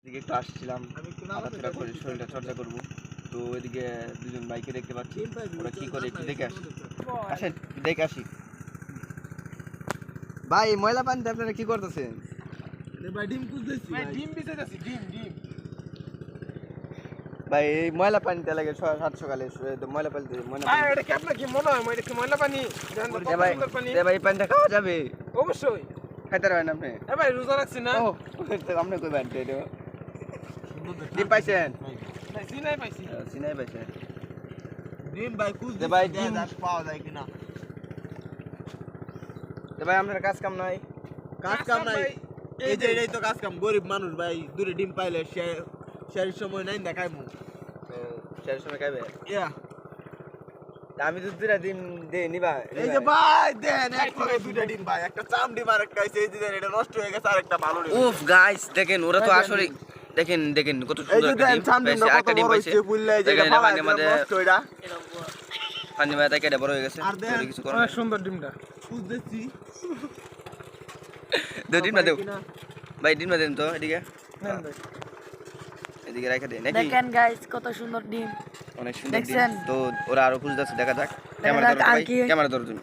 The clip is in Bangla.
এদিকে একটু আসছিলাম হাঁটাচলা করে শরীরটা চর্চা করবো। তো এদিকে দুজন বাইকে দেখতে পাচ্ছি, ওরা কি করে একটু দেখে আসি। আসেন দেখে আসি। ভাই ময়লা পানিতে আপনারা কি করতেছেন? ভাই ডিম খুঁজতেছি ভাই ডিম বিছাইতাছি ডিম ভাই এই ময়লা পানিতে লাগে সাত সকালে ময়লা পানিতে ভাই এটা কি আপনার কি মনে হয় এটা কি ময়লা পানি পানি ভাই এই পানিটা খাওয়া যাবে? অবশ্যই খাইতে পারবেন আপনি? এ ভাই রোজা রাখছি না ও তো আপনি কই বানতে এটা ডিম পাইছেন? ভাই সিনাই পাইছি সিনাই পাইছেন ডিম ভাই খুঁজতে ভাই ডিম পাওয়া যায় কিনা ভাই আপনার কাজ কাম নাই? কাজ কাম নাই এই যে এটাই তো কাজ কাম গরিব মানুষ ভাই দূরে ডিম পাইলে সেই সময় নাই দেখাইমু সেই সময় খাইবে? ইয়া আমি তো দুটা ডিম দে নিবা। এই যে ভাই দেন এক করে দুইটা ডিম ভাই একটা চাম ডিম আর একটা এই যে এটা নষ্ট হয়ে গেছে আর একটা ভালো ডিম উফ গাইস দেখেন ওরা তো আসলে দেখেন দেখেন কত এই সুন্দর যে দেন চাম ডিম একটা ডিম বড় পাইছে। হইছে বুঝলে এই যে দেখেন ভালো পানির মধ্যে নষ্ট হইরা পানির মধ্যে কেটে বড় হয়ে গেছে। আর দেন কিছু করার অনেক নাই। সুন্দর ডিমটা খুঁজতেছি দেও ডিমটা দেও ভাই, ডিমটা দেন তো এদিকে, নেন ভাই এদিকে রেখে দেন নাকি? দেখেন গাইস কত সুন্দর ডিম অনেক সুন্দর ডিম। দেখছেন? তো ওরা আরো খুঁজতেছে, দেখা যাক। দেখা যাক আর কি। ক্যামেরা ধরো তুমি।